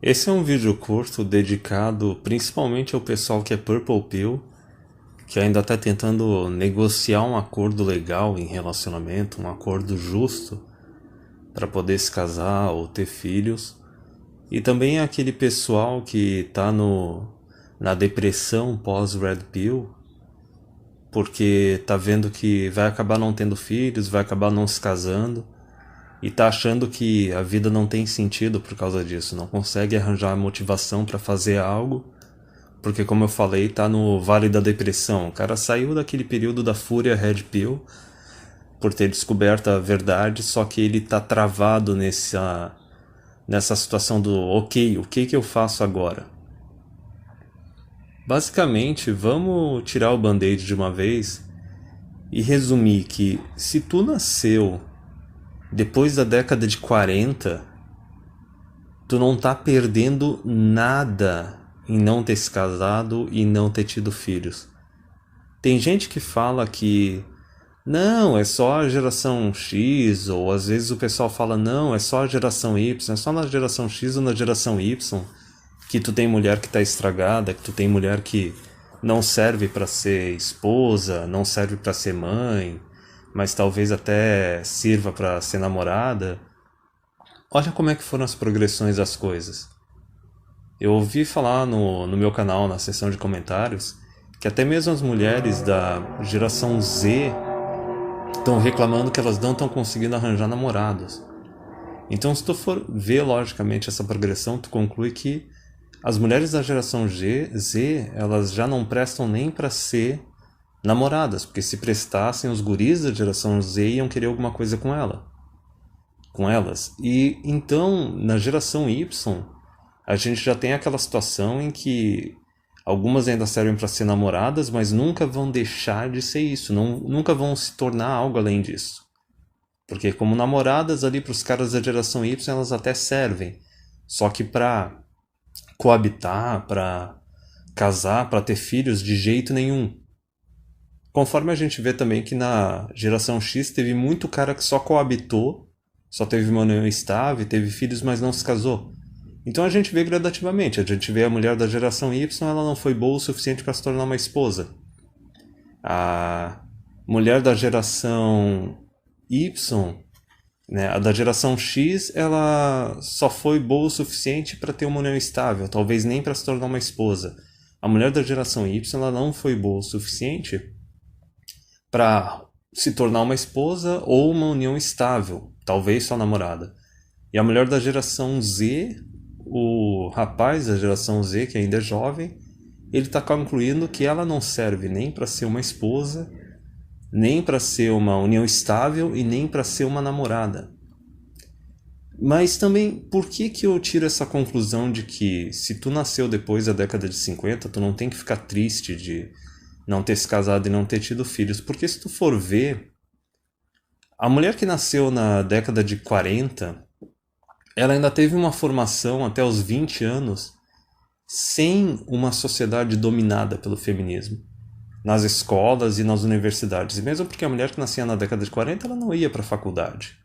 Esse é um vídeo curto dedicado principalmente ao pessoal que é Purple Pill, que ainda está tentando negociar um acordo legal em relacionamento, um acordo justo para poder se casar ou ter filhos. E também aquele pessoal que está na depressão pós-Red Pill, porque tá vendo que vai acabar não tendo filhos, vai acabar não se casando. E tá achando que a vida não tem sentido por causa disso, não consegue arranjar motivação para fazer algo, porque como eu falei, tá no vale da depressão. O cara saiu daquele período da fúria Red Pill por ter descoberto a verdade, só que ele tá travado nessa situação do ok, o que que eu faço agora? Basicamente, vamos tirar o band-aid de uma vez e resumir que se tu nasceu depois da década de 40, tu não tá perdendo nada em não ter se casado e não ter tido filhos. Tem gente que fala que não, é só a geração X, ou às vezes o pessoal fala não, é só a geração Y, é só na geração X ou na geração Y que tu tem mulher que tá estragada, que tu tem mulher que não serve para ser esposa, não serve para ser mãe, mas talvez até sirva para ser namorada. Olha como é que foram as progressões das coisas. Eu ouvi falar no meu canal, na seção de comentários, que até mesmo as mulheres da geração Z estão reclamando que elas não estão conseguindo arranjar namorados. Então, se tu for ver logicamente essa progressão, tu conclui que as mulheres da geração Z, elas já não prestam nem para ser namoradas, porque se prestassem, os guris da geração Z iam querer alguma coisa com elas. E então, na geração Y, a gente já tem aquela situação em que algumas ainda servem para ser namoradas, mas nunca vão deixar de ser isso, nunca vão se tornar algo além disso. Porque como namoradas ali para os caras da geração Y, elas até servem. Só que para coabitar, para casar, para ter filhos, de jeito nenhum. Conforme a gente vê também que na geração X teve muito cara que só coabitou, só teve uma união estável, teve filhos, mas não se casou. Então a gente vê gradativamente, a gente vê a mulher da geração Y, ela não foi boa o suficiente para se tornar uma esposa. A mulher da geração Y, né, a da geração X, ela só foi boa o suficiente para ter uma união estável, talvez nem para se tornar uma esposa. A mulher da geração Y, ela não foi boa o suficiente para se tornar uma esposa ou uma união estável, talvez só namorada. E a mulher da geração Z, o rapaz da geração Z, que ainda é jovem, ele está concluindo que ela não serve nem para ser uma esposa, nem para ser uma união estável e nem para ser uma namorada. Mas também, por que que eu tiro essa conclusão de que se tu nasceu depois da década de 50, tu não tem que ficar triste de não ter se casado e não ter tido filhos? Porque se tu for ver, a mulher que nasceu na década de 40, ela ainda teve uma formação até os 20 anos sem uma sociedade dominada pelo feminismo. Nas escolas e nas universidades. E mesmo porque a mulher que nascia na década de 40, ela não ia para a faculdade.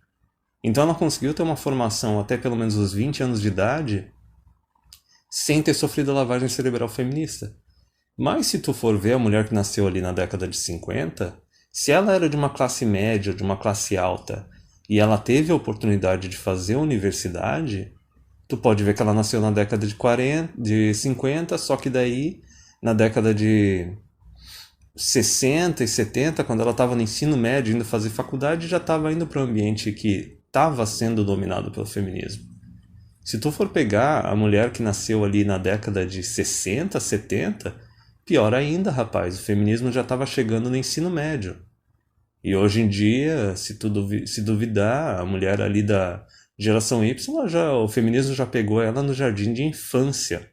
Então ela conseguiu ter uma formação até pelo menos os 20 anos de idade sem ter sofrido a lavagem cerebral feminista. Mas se tu for ver a mulher que nasceu ali na década de 50, se ela era de uma classe média, de uma classe alta, e ela teve a oportunidade de fazer a universidade, tu pode ver que ela nasceu na década de 40, de 50, só que daí, na década de 60 e 70, quando ela estava no ensino médio, indo fazer faculdade, já estava indo para um ambiente que estava sendo dominado pelo feminismo. Se tu for pegar a mulher que nasceu ali na década de 60, 70, pior ainda, rapaz, o feminismo já estava chegando no ensino médio. E hoje em dia, se duvidar, a mulher ali da geração Y, o feminismo já pegou ela no jardim de infância.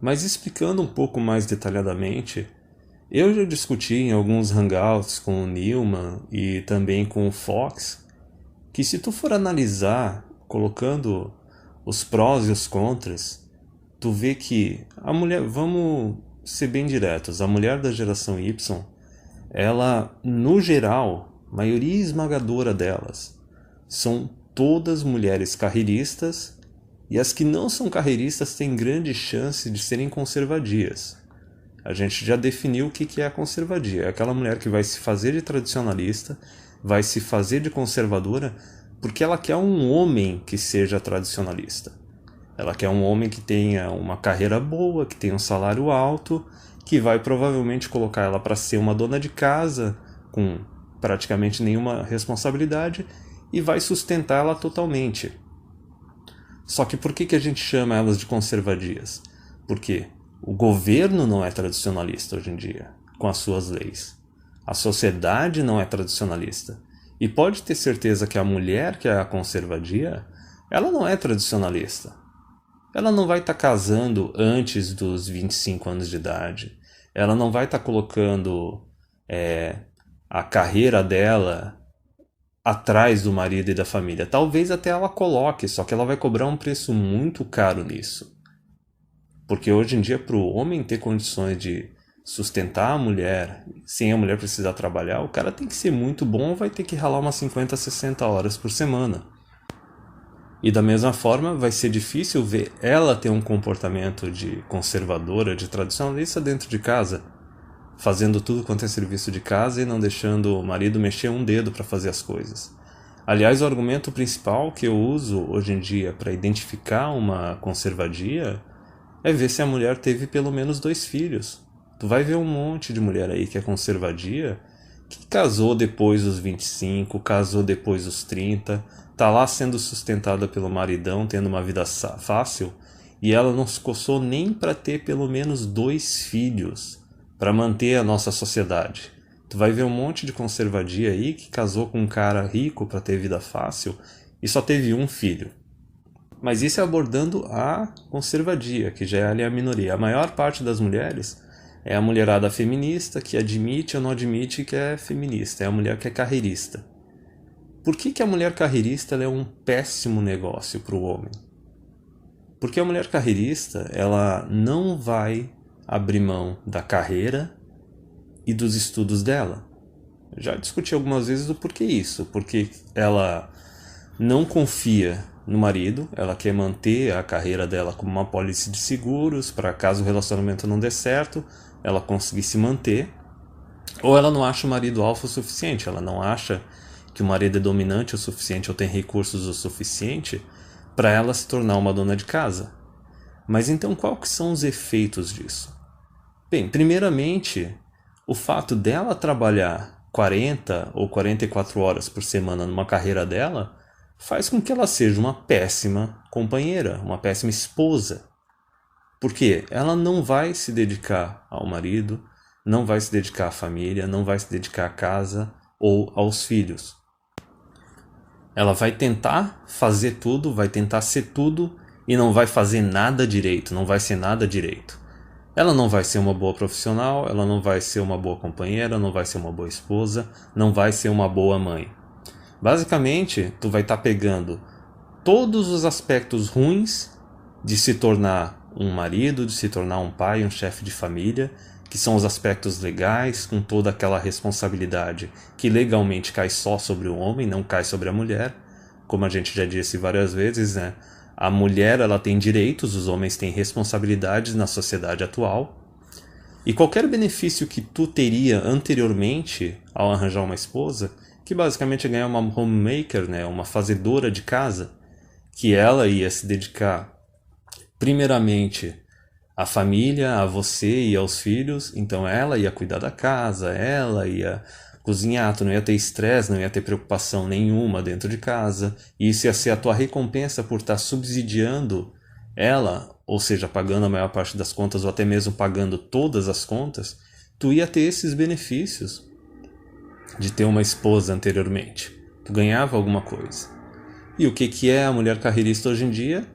Mas explicando um pouco mais detalhadamente, eu já discuti em alguns hangouts com o Newman e também com o Fox que se tu for analisar, colocando os prós e os contras, tu vê que a mulher, vamos ser bem diretos, a mulher da geração Y, ela, no geral, maioria esmagadora delas, são todas mulheres carreiristas E as que não são carreiristas têm grande chance de serem conservadias. A gente já definiu o que é a conservadia. É aquela mulher que vai se fazer de tradicionalista, vai se fazer de conservadora, porque ela quer um homem que seja tradicionalista. Ela quer um homem que tenha uma carreira boa, que tenha um salário alto, que vai provavelmente colocar ela para ser uma dona de casa, com praticamente nenhuma responsabilidade, e vai sustentar ela totalmente. Só que por que a gente chama elas de conservadias? Porque o governo não é tradicionalista hoje em dia, com as suas leis. A sociedade não é tradicionalista. E pode ter certeza que a mulher que é a conservadia, ela não é tradicionalista. Ela não vai estar casando antes dos 25 anos de idade. Ela não vai estar colocando a carreira dela atrás do marido e da família. Talvez até ela coloque, só que ela vai cobrar um preço muito caro nisso. Porque hoje em dia, para o homem ter condições de sustentar a mulher, sem a mulher precisar trabalhar, o cara tem que ser muito bom, vai ter que ralar umas 50, 60 horas por semana. E da mesma forma, vai ser difícil ver ela ter um comportamento de conservadora, de tradicionalista dentro de casa, fazendo tudo quanto é serviço de casa e não deixando o marido mexer um dedo para fazer as coisas. Aliás, o argumento principal que eu uso hoje em dia para identificar uma conservadia é ver se a mulher teve pelo menos 2 filhos. Tu vai ver um monte de mulher aí que é conservadia, que casou depois dos 25, casou depois dos 30, tá lá sendo sustentada pelo maridão, tendo uma vida fácil, e ela não se coçou nem para ter pelo menos 2 filhos, para manter a nossa sociedade. Tu vai ver um monte de conservadia aí que casou com um cara rico para ter vida fácil e só teve um filho. Mas isso é abordando a conservadia, que já é ali a minoria. A maior parte das mulheres é a mulherada feminista, que admite ou não admite que é feminista. É a mulher que é carreirista. Por que a mulher carreirista é um péssimo negócio para o homem? Porque a mulher carreirista, ela não vai abrir mão da carreira e dos estudos dela. Eu já discuti algumas vezes o porquê isso. Porque ela não confia no marido, ela quer manter a carreira dela como uma apólice de seguros, para caso o relacionamento não dê certo, ela conseguir se manter. Ou ela não acha o marido alfa o suficiente, ela não acha que o marido é dominante o suficiente ou tem recursos o suficiente para ela se tornar uma dona de casa. Mas então quais são os efeitos disso? Bem, primeiramente, o fato dela trabalhar 40 ou 44 horas por semana numa carreira dela faz com que ela seja uma péssima companheira, uma péssima esposa. Porque ela não vai se dedicar ao marido, não vai se dedicar à família, não vai se dedicar à casa ou aos filhos. Ela vai tentar fazer tudo, vai tentar ser tudo e não vai fazer nada direito, não vai ser nada direito. Ela não vai ser uma boa profissional, ela não vai ser uma boa companheira, não vai ser uma boa esposa, não vai ser uma boa mãe. Basicamente, tu vai estar pegando todos os aspectos ruins de se tornar um marido, de se tornar um pai, um chefe de família, que são os aspectos legais, com toda aquela responsabilidade que legalmente cai só sobre o homem, não cai sobre a mulher. Como a gente já disse várias vezes, né? A mulher ela tem direitos, os homens têm responsabilidades na sociedade atual. E qualquer benefício que tu teria anteriormente ao arranjar uma esposa, que basicamente é ganhar uma homemaker, né, uma fazedora de casa, que ela ia se dedicar primeiramente à família, a você e aos filhos, então ela ia cuidar da casa, ela ia cozinhar, tu não ia ter estresse, não ia ter preocupação nenhuma dentro de casa, e isso ia ser a tua recompensa por estar subsidiando ela, ou seja, pagando a maior parte das contas ou até mesmo pagando todas as contas, tu ia ter esses benefícios de ter uma esposa anteriormente. Tu ganhava alguma coisa. E o que é a mulher carreirista hoje em dia?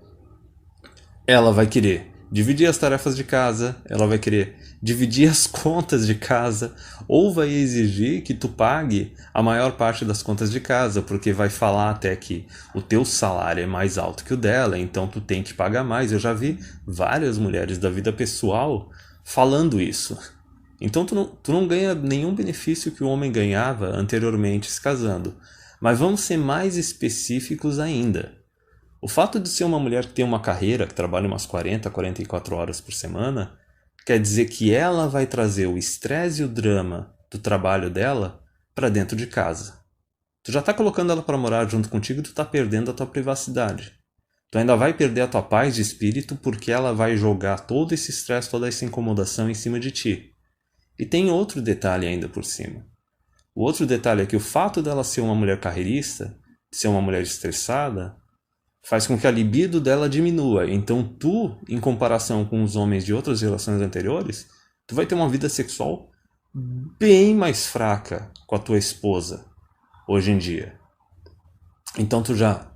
Ela vai querer dividir as tarefas de casa, ela vai querer dividir as contas de casa, ou vai exigir que tu pague a maior parte das contas de casa, porque vai falar até que o teu salário é mais alto que o dela, então tu tem que pagar mais. Eu já vi várias mulheres da vida pessoal falando isso. Então tu não ganha nenhum benefício que o homem ganhava anteriormente se casando. Mas vamos ser mais específicos ainda. O fato de ser uma mulher que tem uma carreira, que trabalha umas 40, 44 horas por semana, quer dizer que ela vai trazer o estresse e o drama do trabalho dela para dentro de casa. Tu já tá colocando ela para morar junto contigo e tu tá perdendo a tua privacidade. Tu ainda vai perder a tua paz de espírito porque ela vai jogar todo esse estresse, toda essa incomodação em cima de ti. E tem outro detalhe ainda por cima. O outro detalhe é que o fato dela ser uma mulher carreirista, ser uma mulher estressada, faz com que a libido dela diminua. Então tu, em comparação com os homens de outras relações anteriores, tu vai ter uma vida sexual bem mais fraca com a tua esposa hoje em dia. Então tu já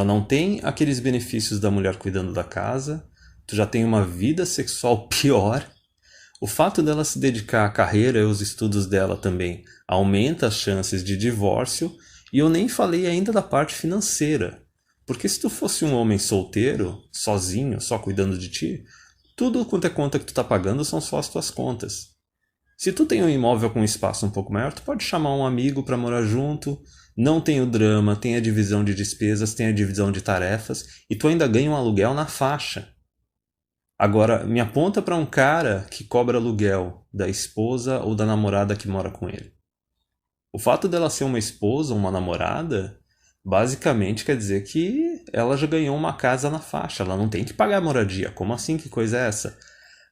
não tem aqueles benefícios da mulher cuidando da casa, tu já tem uma vida sexual pior. O fato dela se dedicar à carreira e aos estudos dela também aumenta as chances de divórcio, e eu nem falei ainda da parte financeira. Porque se tu fosse um homem solteiro, sozinho, só cuidando de ti, tudo quanto é conta que tu tá pagando são só as tuas contas. Se tu tem um imóvel com um espaço um pouco maior, tu pode chamar um amigo para morar junto, não tem o drama, tem a divisão de despesas, tem a divisão de tarefas, e tu ainda ganha um aluguel na faixa. Agora, me aponta para um cara que cobra aluguel da esposa ou da namorada que mora com ele. O fato dela ser uma esposa ou uma namorada, basicamente quer dizer que ela já ganhou uma casa na faixa, ela não tem que pagar moradia. Como assim? Que coisa é essa?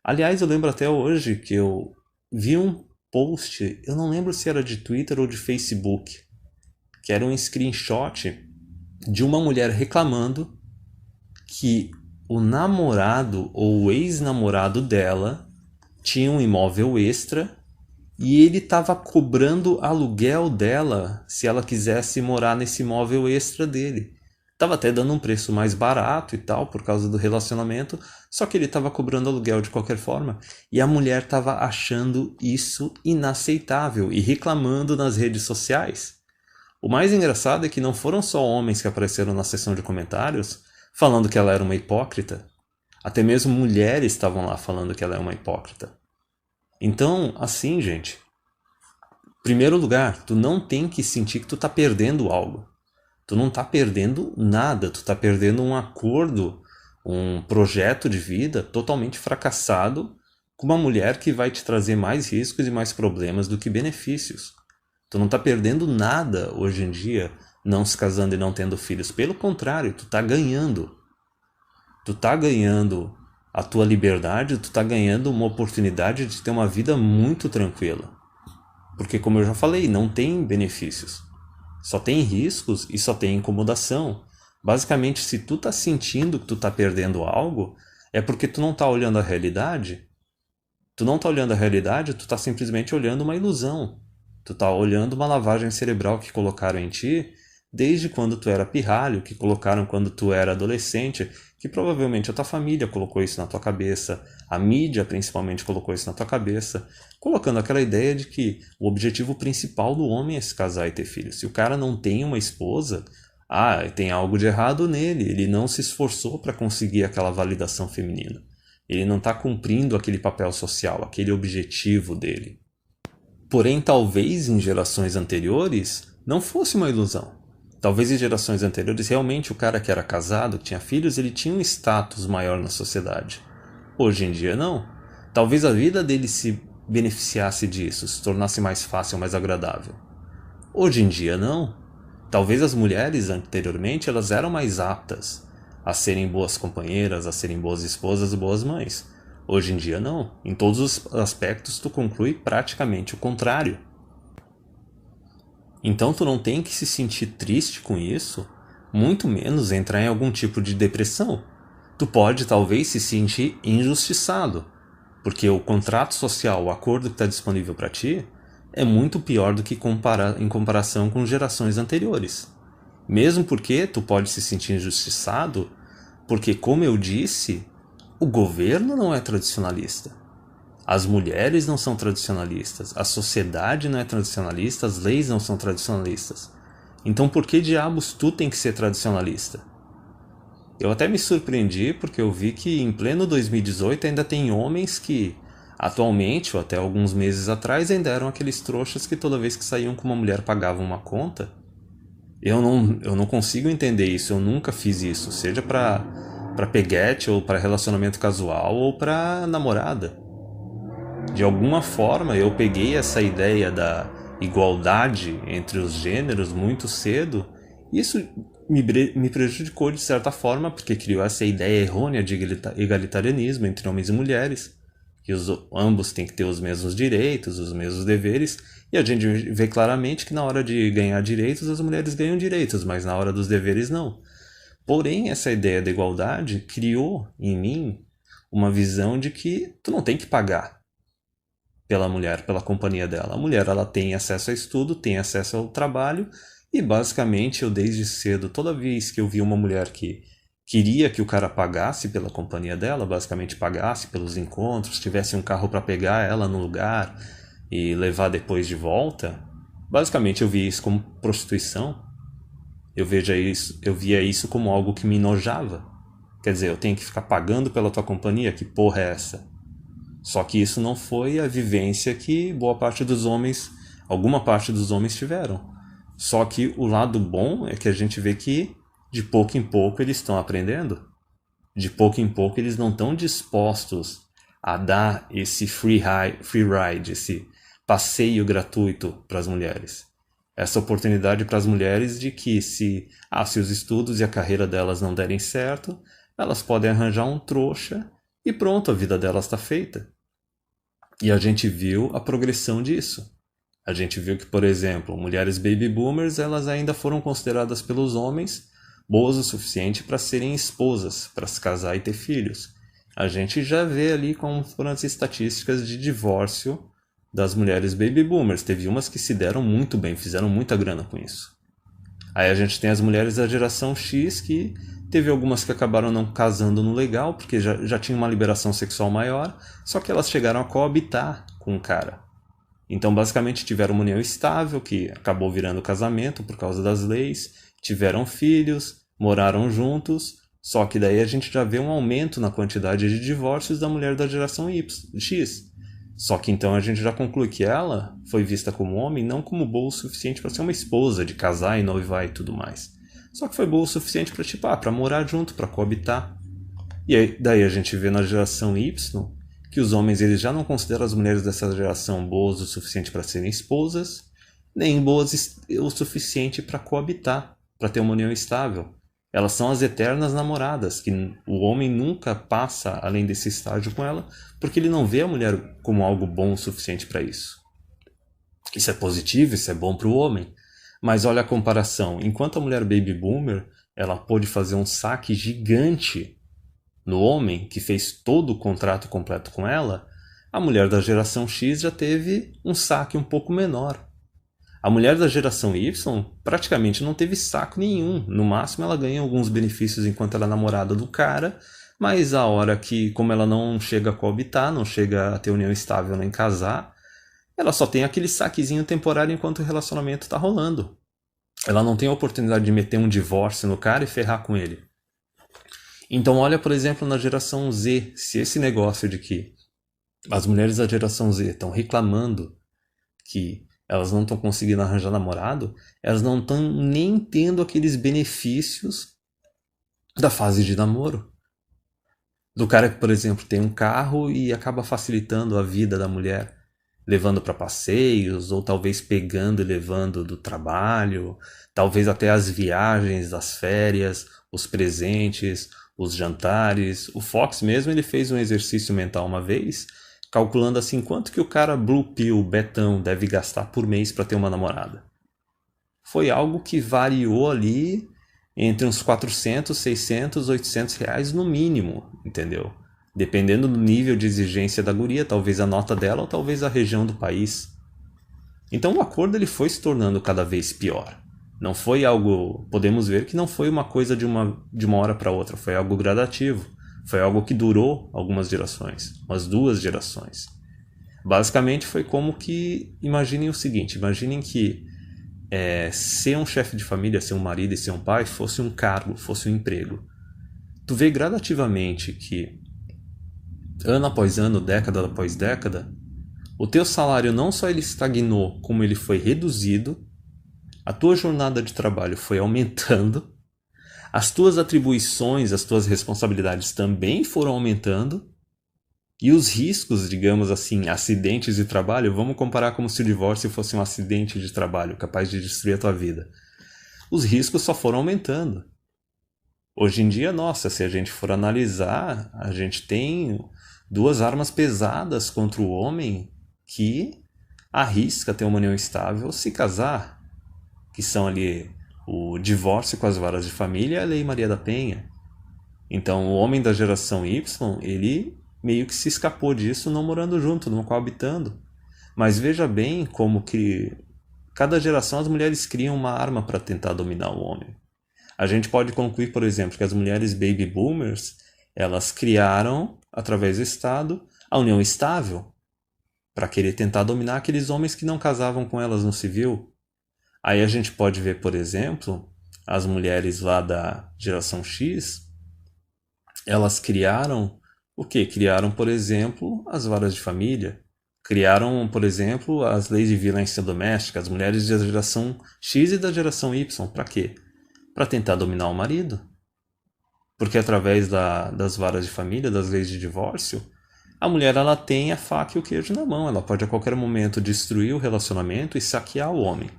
Aliás, eu lembro até hoje que eu vi um post, eu não lembro se era de Twitter ou de Facebook, que era um screenshot de uma mulher reclamando que o namorado ou o ex-namorado dela tinha um imóvel extra e ele estava cobrando aluguel dela se ela quisesse morar nesse imóvel extra dele. Tava até dando um preço mais barato e tal por causa do relacionamento, só que ele estava cobrando aluguel de qualquer forma e a mulher estava achando isso inaceitável e reclamando nas redes sociais. O mais engraçado é que não foram só homens que apareceram na seção de comentários falando que ela era uma hipócrita. Até mesmo mulheres estavam lá falando que ela é uma hipócrita. Então, assim, gente, em primeiro lugar, tu não tem que sentir que tu tá perdendo algo. Tu não tá perdendo nada, tu tá perdendo um acordo, um projeto de vida totalmente fracassado com uma mulher que vai te trazer mais riscos e mais problemas do que benefícios. Tu não tá perdendo nada hoje em dia não se casando e não tendo filhos. Pelo contrário, tu tá ganhando. Tu tá ganhando a tua liberdade, tu tá ganhando uma oportunidade de ter uma vida muito tranquila. Porque, como eu já falei, não tem benefícios. Só tem riscos e só tem incomodação. Basicamente, se tu tá sentindo que tu tá perdendo algo, é porque tu não tá olhando a realidade. Tu não tá olhando a realidade, tu tá simplesmente olhando uma ilusão. Tu tá olhando uma lavagem cerebral que colocaram em ti desde quando tu era pirralho, que colocaram quando tu era adolescente, que provavelmente a tua família colocou isso na tua cabeça, a mídia principalmente colocou isso na tua cabeça, colocando aquela ideia de que o objetivo principal do homem é se casar e ter filhos. Se o cara não tem uma esposa, tem algo de errado nele, ele não se esforçou para conseguir aquela validação feminina. Ele não está cumprindo aquele papel social, aquele objetivo dele. Porém, talvez em gerações anteriores não fosse uma ilusão. Talvez em gerações anteriores realmente o cara que era casado, que tinha filhos, ele tinha um status maior na sociedade. Hoje em dia não. Talvez a vida dele se beneficiasse disso, se tornasse mais fácil, mais agradável. Hoje em dia não. Talvez as mulheres anteriormente elas eram mais aptas a serem boas companheiras, a serem boas esposas, boas mães. Hoje em dia não. Em todos os aspectos tu conclui praticamente o contrário. Então tu não tem que se sentir triste com isso, muito menos entrar em algum tipo de depressão. Tu pode talvez se sentir injustiçado, porque o contrato social, o acordo que está disponível para ti, é muito pior do que em comparação com gerações anteriores. Mesmo porque tu pode se sentir injustiçado, porque, como eu disse, o governo não é tradicionalista. As mulheres não são tradicionalistas, a sociedade não é tradicionalista, as leis não são tradicionalistas. Então por que diabos tu tem que ser tradicionalista? Eu até me surpreendi porque eu vi que em pleno 2018 ainda tem homens que, atualmente ou até alguns meses atrás, ainda eram aqueles trouxas que toda vez que saíam com uma mulher pagavam uma conta. Eu não consigo entender isso, eu nunca fiz isso, seja para peguete ou para relacionamento casual ou para namorada. De alguma forma eu peguei essa ideia da igualdade entre os gêneros muito cedo, e isso me prejudicou de certa forma, porque criou essa ideia errônea de egalitarianismo entre homens e mulheres, que ambos têm que ter os mesmos direitos, os mesmos deveres, e a gente vê claramente que na hora de ganhar direitos as mulheres ganham direitos, mas na hora dos deveres não. Porém, essa ideia da igualdade criou em mim uma visão de que tu não tem que pagar pela mulher, pela companhia dela. A mulher, ela tem acesso a estudo, tem acesso ao trabalho, e basicamente eu desde cedo, toda vez que eu via uma mulher que queria que o cara pagasse pela companhia dela, basicamente pagasse pelos encontros, tivesse um carro para pegar ela no lugar e levar depois de volta, basicamente eu via isso como prostituição. Eu via isso como algo que me enojava. Quer dizer, eu tenho que ficar pagando pela tua companhia? Que porra é essa? Só que isso não foi a vivência que alguma parte dos homens tiveram. Só que o lado bom é que a gente vê que de pouco em pouco eles estão aprendendo. De pouco em pouco eles não estão dispostos a dar esse free ride, esse passeio gratuito para as mulheres. Essa oportunidade para as mulheres de que se os estudos e a carreira delas não derem certo, elas podem arranjar um trouxa e pronto, a vida delas está feita. E a gente viu a progressão disso. A gente viu que, por exemplo, mulheres baby boomers, elas ainda foram consideradas pelos homens boas o suficiente para serem esposas, para se casar e ter filhos. A gente já vê ali como foram as estatísticas de divórcio das mulheres baby boomers. Teve umas que se deram muito bem, fizeram muita grana com isso. Aí a gente tem as mulheres da geração X, que teve algumas que acabaram não casando no legal, porque já tinha uma liberação sexual maior, só que elas chegaram a coabitar com o cara. Então, basicamente, tiveram uma união estável, que acabou virando casamento por causa das leis, tiveram filhos, moraram juntos, só que daí a gente já vê um aumento na quantidade de divórcios da mulher da geração X. Só que então a gente já conclui que ela foi vista como homem, não como boa o suficiente para ser uma esposa, de casar e noivar e tudo mais. Só que foi boa o suficiente para para morar junto, para coabitar. E aí, daí a gente vê na geração Y que os homens eles já não consideram as mulheres dessa geração boas o suficiente para serem esposas, nem boas o suficiente para coabitar, para ter uma união estável. Elas são as eternas namoradas, que o homem nunca passa além desse estágio com ela, porque ele não vê a mulher como algo bom o suficiente para isso. Isso é positivo, isso é bom para o homem. Mas olha a comparação. Enquanto a mulher baby boomer, ela pôde fazer um saque gigante no homem, que fez todo o contrato completo com ela, a mulher da geração X já teve um saque um pouco menor. A mulher da geração Y praticamente não teve saco nenhum. No máximo ela ganha alguns benefícios enquanto ela é namorada do cara, mas a hora que, como ela não chega a coabitar, não chega a ter união estável nem casar, ela só tem aquele saquezinho temporário enquanto o relacionamento está rolando. Ela não tem a oportunidade de meter um divórcio no cara e ferrar com ele. Então olha, por exemplo, na geração Z, se esse negócio de que as mulheres da geração Z estão reclamando que elas não estão conseguindo arranjar namorado, elas não estão nem tendo aqueles benefícios da fase de namoro. Do cara que, por exemplo, tem um carro e acaba facilitando a vida da mulher, levando para passeios, ou talvez pegando e levando do trabalho, talvez até as viagens, as férias, os presentes, os jantares. O Fox mesmo, ele fez um exercício mental uma vez, calculando assim quanto que o cara Blue Pill, Betão, deve gastar por mês para ter uma namorada. Foi algo que variou ali entre uns 400, 600, 800 reais no mínimo, entendeu? Dependendo do nível de exigência da guria, talvez a nota dela ou talvez a região do país. Então o acordo ele foi se tornando cada vez pior. Não foi algo, podemos ver que não foi uma coisa de uma hora para outra, foi algo gradativo. Foi algo que durou algumas gerações, umas 2 gerações. Basicamente foi como que, imaginem o seguinte, imaginem que ser um chefe de família, ser um marido e ser um pai fosse um cargo, fosse um emprego. Tu vê gradativamente que ano após ano, década após década, o teu salário não só ele estagnou, como ele foi reduzido, a tua jornada de trabalho foi aumentando, as tuas atribuições, as tuas responsabilidades também foram aumentando, e os riscos, digamos assim, acidentes de trabalho, vamos comparar como se o divórcio fosse um acidente de trabalho capaz de destruir a tua vida. Os riscos só foram aumentando. Hoje em dia, nossa, se a gente for analisar, a gente tem duas armas pesadas contra o homem que arrisca ter uma união estável se casar, que são ali o divórcio com as varas de família e a Lei Maria da Penha. Então, o homem da geração Y, ele meio que se escapou disso não morando junto, não coabitando. Mas veja bem como que cada geração as mulheres criam uma arma para tentar dominar o homem. A gente pode concluir, por exemplo, que as mulheres baby boomers, elas criaram, através do Estado, a união estável, para querer tentar dominar aqueles homens que não casavam com elas no civil. Aí a gente pode ver, por exemplo, as mulheres lá da geração X, elas criaram o quê? Criaram, por exemplo, as varas de família. Criaram, por exemplo, as leis de violência doméstica, as mulheres da geração X e da geração Y. Para quê? Para tentar dominar o marido. Porque através das varas de família, das leis de divórcio, a mulher ela tem a faca e o queijo na mão. Ela pode a qualquer momento destruir o relacionamento e saquear o homem.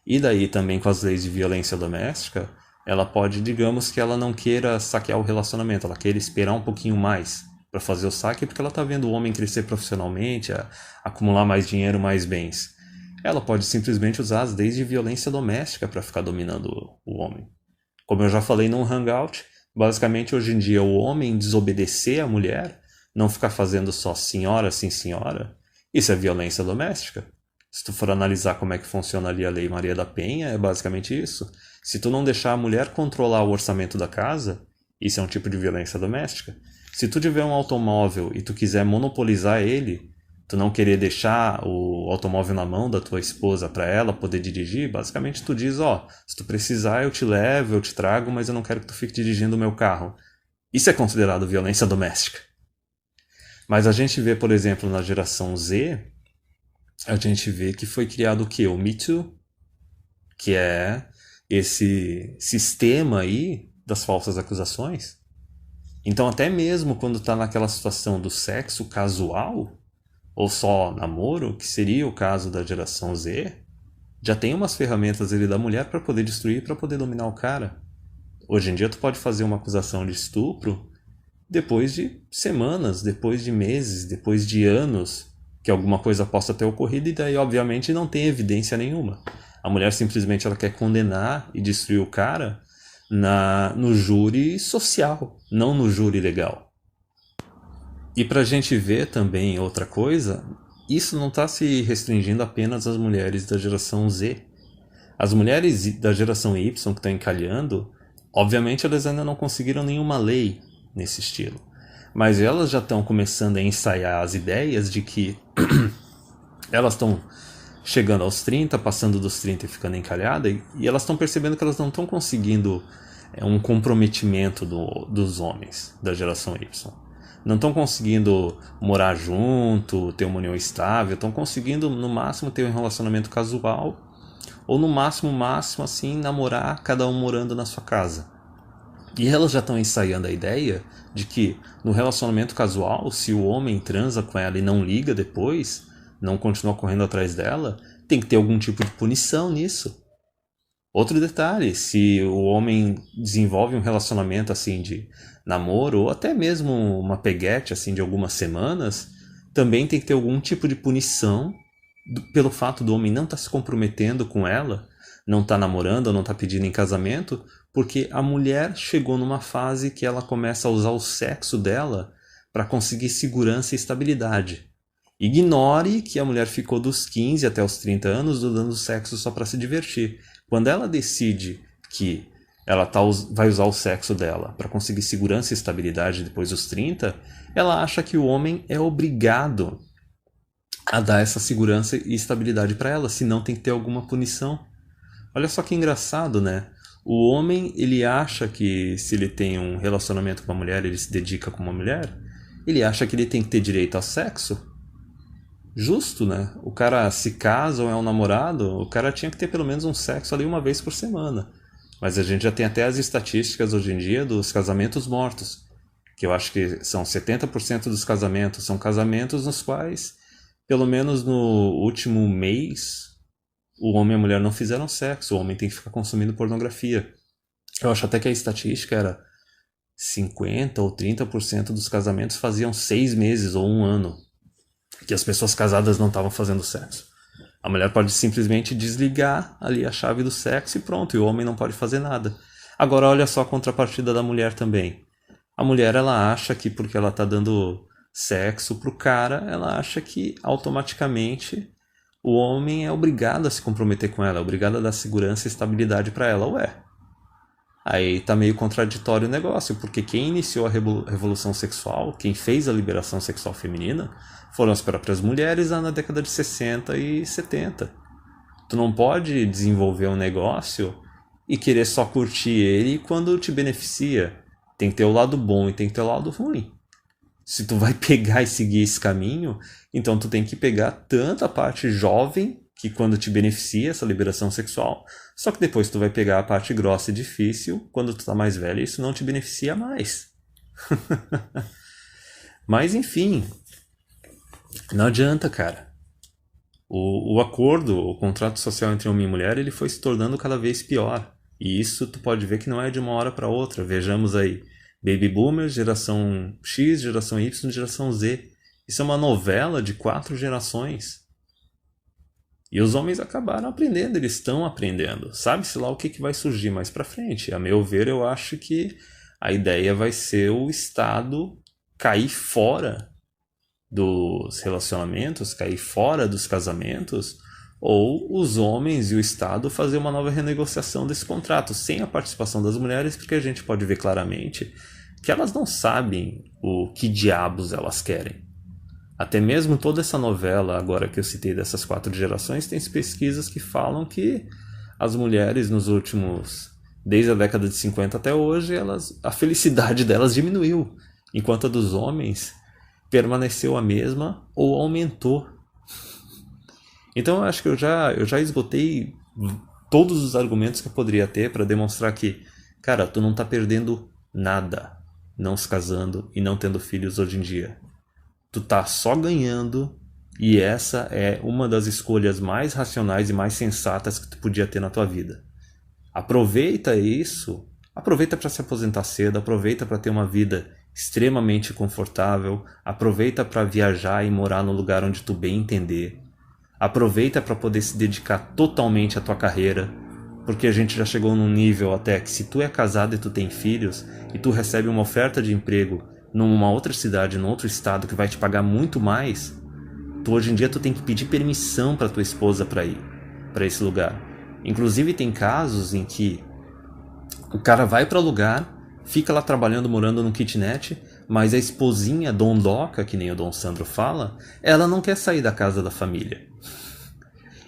E daí também com as leis de violência doméstica, ela pode, digamos que ela não queira saquear o relacionamento, ela queira esperar um pouquinho mais para fazer o saque, porque ela está vendo o homem crescer profissionalmente, acumular mais dinheiro, mais bens. Ela pode simplesmente usar as leis de violência doméstica para ficar dominando o homem. Como eu já falei num hangout, basicamente hoje em dia o homem desobedecer a mulher, não ficar fazendo só senhora, sim senhora, isso é violência doméstica. Se tu for analisar como é que funciona ali a Lei Maria da Penha, é basicamente isso. Se tu não deixar a mulher controlar o orçamento da casa, isso é um tipo de violência doméstica. Se tu tiver um automóvel e tu quiser monopolizar ele, tu não querer deixar o automóvel na mão da tua esposa para ela poder dirigir, basicamente tu diz, se tu precisar eu te levo, eu te trago, mas eu não quero que tu fique dirigindo o meu carro. Isso é considerado violência doméstica. Mas a gente vê, por exemplo, na geração Z, a gente vê que foi criado o quê? O Me Too, que é esse sistema aí das falsas acusações. Então até mesmo quando está naquela situação do sexo casual, ou só namoro, que seria o caso da geração Z, já tem umas ferramentas ali da mulher para poder destruir, para poder dominar o cara. Hoje em dia tu pode fazer uma acusação de estupro depois de semanas, depois de meses, depois de anos que alguma coisa possa ter ocorrido, e daí obviamente não tem evidência nenhuma. A mulher simplesmente ela quer condenar e destruir o cara no júri social, não no júri legal. E para a gente ver também outra coisa, isso não está se restringindo apenas às mulheres da geração Z. As mulheres da geração Y que estão encalhando, obviamente elas ainda não conseguiram nenhuma lei nesse estilo. Mas elas já estão começando a ensaiar as ideias de que elas estão chegando aos 30, passando dos 30 e ficando encalhadas, e elas estão percebendo que elas não estão conseguindo um comprometimento dos homens da geração Y. Não estão conseguindo morar junto, ter uma união estável, estão conseguindo no máximo ter um relacionamento casual, ou no máximo assim, namorar, cada um morando na sua casa. E elas já estão ensaiando a ideia de que no relacionamento casual, se o homem transa com ela e não liga depois, não continua correndo atrás dela, tem que ter algum tipo de punição nisso. Outro detalhe, se o homem desenvolve um relacionamento assim de namoro, ou até mesmo uma peguete assim de algumas semanas, também tem que ter algum tipo de punição pelo fato do homem não estar se comprometendo com ela, não estar namorando, ou não estar pedindo em casamento, porque a mulher chegou numa fase que ela começa a usar o sexo dela para conseguir segurança e estabilidade. Ignore que a mulher ficou dos 15 até os 30 anos dando sexo só para se divertir. Quando ela decide que ela vai usar o sexo dela para conseguir segurança e estabilidade depois dos 30, ela acha que o homem é obrigado a dar essa segurança e estabilidade para ela, senão tem que ter alguma punição. Olha só que engraçado, né? O homem, ele acha que se ele tem um relacionamento com uma mulher, ele se dedica com uma mulher, ele acha que ele tem que ter direito ao sexo. justo, né? O cara se casa ou é um namorado, o cara tinha que ter pelo menos um sexo ali uma vez por semana. Mas a gente já tem até as estatísticas hoje em dia dos casamentos mortos, que eu acho que são 70% dos casamentos, são casamentos nos quais, pelo menos no último mês, o homem e a mulher não fizeram sexo, o homem tem que ficar consumindo pornografia. Eu acho até que a estatística era 50 ou 30% dos casamentos faziam 6 meses ou um ano que as pessoas casadas não estavam fazendo sexo. A mulher pode simplesmente desligar ali a chave do sexo e pronto, e o homem não pode fazer nada. Agora olha só a contrapartida da mulher também. A mulher, ela acha que porque ela está dando sexo pro cara, ela acha que automaticamente o homem é obrigado a se comprometer com ela, é obrigado a dar segurança e estabilidade para ela. Ué, aí tá meio contraditório o negócio, porque quem iniciou a revolução sexual, quem fez a liberação sexual feminina, foram as próprias mulheres lá na década de 60 e 70. Tu não pode desenvolver um negócio e querer só curtir ele quando te beneficia. Tem que ter o lado bom e tem que ter o lado ruim. Se tu vai pegar e seguir esse caminho, então tu tem que pegar tanto a parte jovem, que quando te beneficia essa liberação sexual, só que depois tu vai pegar a parte grossa e difícil, quando tu tá mais velho, e isso não te beneficia mais. Mas enfim, não adianta, cara. O acordo, o contrato social entre homem e mulher, ele foi se tornando cada vez pior. E isso tu pode ver que não é de uma hora para outra. Vejamos aí, Baby Boomers, geração X, geração Y, geração Z. Isso é uma novela de 4 gerações. E os homens acabaram aprendendo, eles estão aprendendo. Sabe-se lá o que vai surgir mais para frente. A meu ver, eu acho que a ideia vai ser o Estado cair fora dos relacionamentos, cair fora dos casamentos, ou os homens e o Estado fazer uma nova renegociação desse contrato, sem a participação das mulheres, porque a gente pode ver claramente que elas não sabem o que diabos elas querem. Até mesmo toda essa novela, agora que eu citei dessas 4 gerações, tem pesquisas que falam que as mulheres nos últimos, desde a década de 50 até hoje, a felicidade delas diminuiu, enquanto a dos homens permaneceu a mesma ou aumentou. Então eu acho que eu já esgotei todos os argumentos que eu poderia ter para demonstrar que, cara, tu não tá perdendo nada não se casando e não tendo filhos hoje em dia. Tu tá só ganhando, e essa é uma das escolhas mais racionais e mais sensatas que tu podia ter na tua vida. Aproveita isso, aproveita para se aposentar cedo, aproveita para ter uma vida extremamente confortável, aproveita para viajar e morar no lugar onde tu bem entender. Aproveita para poder se dedicar totalmente à tua carreira, porque a gente já chegou num nível até que se tu é casado e tu tem filhos e tu recebe uma oferta de emprego numa outra cidade, num outro estado que vai te pagar muito mais, tu hoje em dia tu tem que pedir permissão para tua esposa para ir para esse lugar. Inclusive tem casos em que o cara vai para o lugar, fica lá trabalhando, morando num kitnet, mas a esposinha dondoca, que nem o Dom Sandro fala, ela não quer sair da casa da família.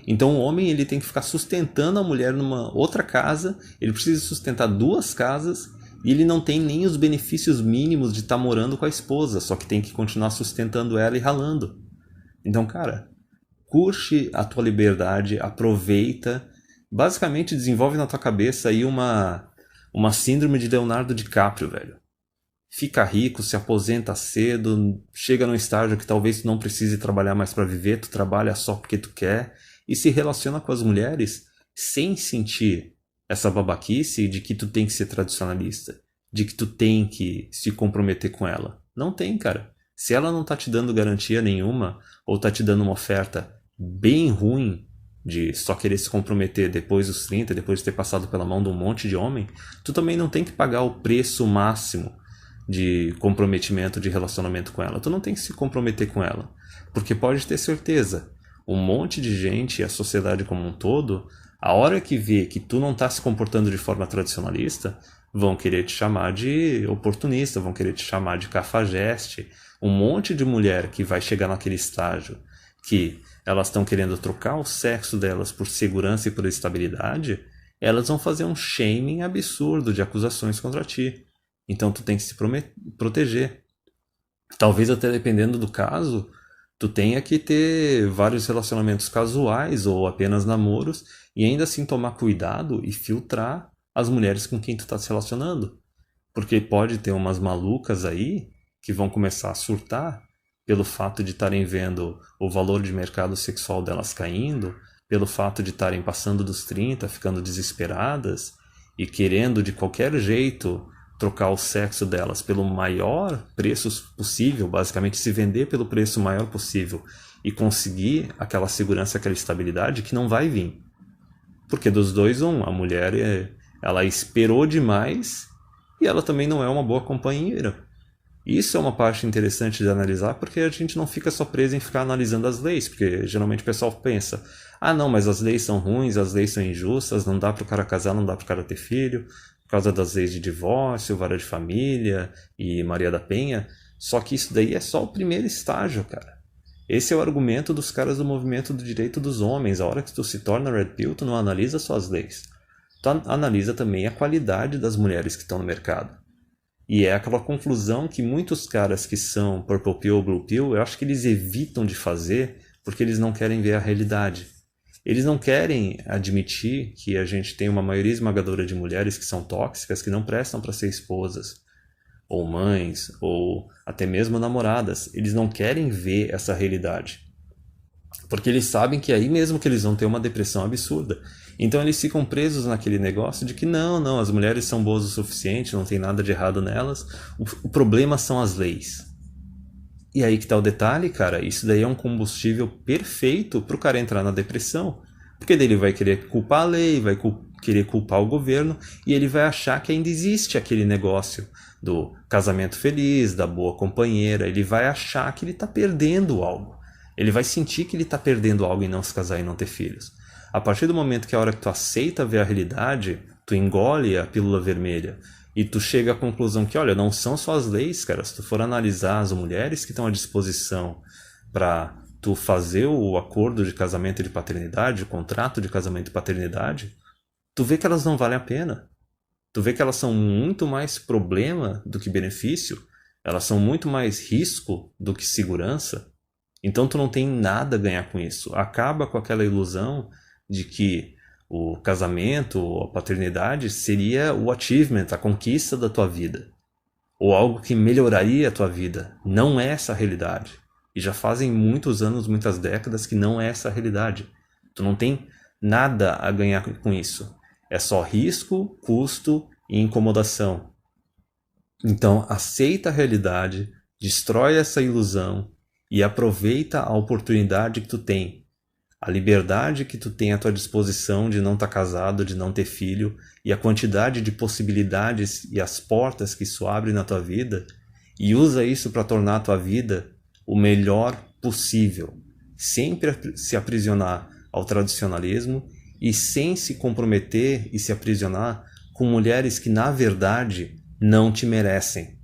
Então o homem ele tem que ficar sustentando a mulher numa outra casa, ele precisa sustentar 2 casas, e ele não tem nem os benefícios mínimos de estar morando com a esposa, só que tem que continuar sustentando ela e ralando. Então, cara, curte a tua liberdade, aproveita, basicamente desenvolve na tua cabeça aí uma síndrome de Leonardo DiCaprio, velho. Fica rico, se aposenta cedo, chega num estágio que talvez tu não precise trabalhar mais para viver, tu trabalha só porque tu quer, e se relaciona com as mulheres sem sentir essa babaquice de que tu tem que ser tradicionalista, de que tu tem que se comprometer com ela. Não tem, cara. Se ela não tá te dando garantia nenhuma, ou tá te dando uma oferta bem ruim de só querer se comprometer depois dos 30, depois de ter passado pela mão de um monte de homem, tu também não tem que pagar o preço máximo de comprometimento, de relacionamento com ela. Tu não tem que se comprometer com ela. Porque pode ter certeza, um monte de gente e a sociedade como um todo, a hora que vê que tu não tá se comportando de forma tradicionalista, vão querer te chamar de oportunista, vão querer te chamar de cafajeste. Um monte de mulher que vai chegar naquele estágio que elas estão querendo trocar o sexo delas por segurança e por estabilidade, elas vão fazer um shaming absurdo de acusações contra ti. Então tu tem que se proteger. Talvez até dependendo do caso, Tu tenha que ter vários relacionamentos casuais ou apenas namoros e ainda assim tomar cuidado e filtrar as mulheres com quem tu tá se relacionando. Porque pode ter umas malucas aí que vão começar a surtar pelo fato de estarem vendo o valor de mercado sexual delas caindo, pelo fato de estarem passando dos 30, ficando desesperadas e querendo de qualquer jeito trocar o sexo delas pelo maior preço possível, basicamente se vender pelo preço maior possível e conseguir aquela segurança, aquela estabilidade que não vai vir. Porque dos dois, a mulher ela esperou demais e ela também não é uma boa companheira. Isso é uma parte interessante de analisar, porque a gente não fica só preso em ficar analisando as leis, porque geralmente o pessoal pensa, ah não, mas as leis são ruins, as leis são injustas, não dá para o cara casar, não dá para o cara ter filho, por causa das leis de divórcio, vara de família e Maria da Penha. Só que isso daí é só o primeiro estágio, cara. Esse é o argumento dos caras do movimento do direito dos homens. A hora que tu se torna Red Pill, tu não analisa só as leis. Tu analisa também a qualidade das mulheres que estão no mercado. E é aquela conclusão que muitos caras que são Purple Pill ou Blue Pill, eu acho que eles evitam de fazer porque eles não querem ver a realidade. Eles não querem admitir que a gente tem uma maioria esmagadora de mulheres que são tóxicas, que não prestam para ser esposas, ou mães, ou até mesmo namoradas. Eles não querem ver essa realidade. Porque eles sabem que aí mesmo que eles vão ter uma depressão absurda. Então eles ficam presos naquele negócio de que não, as mulheres são boas o suficiente, não tem nada de errado nelas. O problema são as leis. E aí que tá o detalhe, cara, isso daí é um combustível perfeito pro cara entrar na depressão. Porque daí ele vai querer culpar a lei, vai querer culpar o governo, e ele vai achar que ainda existe aquele negócio do casamento feliz, da boa companheira. Ele vai achar que ele tá perdendo algo. Ele vai sentir que ele está perdendo algo em não se casar e não ter filhos. A partir do momento que a hora que tu aceita ver a realidade, tu engole a pílula vermelha e tu chega à conclusão que, olha, não são só as leis, cara. Se tu for analisar as mulheres que estão à disposição para tu fazer o acordo de casamento e de paternidade, o contrato de casamento e paternidade, tu vê que elas não valem a pena. Tu vê que elas são muito mais problema do que benefício. Elas são muito mais risco do que segurança. Então tu não tem nada a ganhar com isso. Acaba com aquela ilusão de que o casamento ou a paternidade seria o achievement, a conquista da tua vida. Ou algo que melhoraria a tua vida. Não é essa a realidade. E já fazem muitos anos, muitas décadas que não é essa a realidade. Tu não tem nada a ganhar com isso. É só risco, custo e incomodação. Então aceita a realidade, destrói essa ilusão e aproveita a oportunidade que tu tem, a liberdade que tu tem à tua disposição de não estar casado, de não ter filho, e a quantidade de possibilidades e as portas que isso abre na tua vida, e usa isso para tornar a tua vida o melhor possível, sem se aprisionar ao tradicionalismo e sem se comprometer e se aprisionar com mulheres que na verdade não te merecem.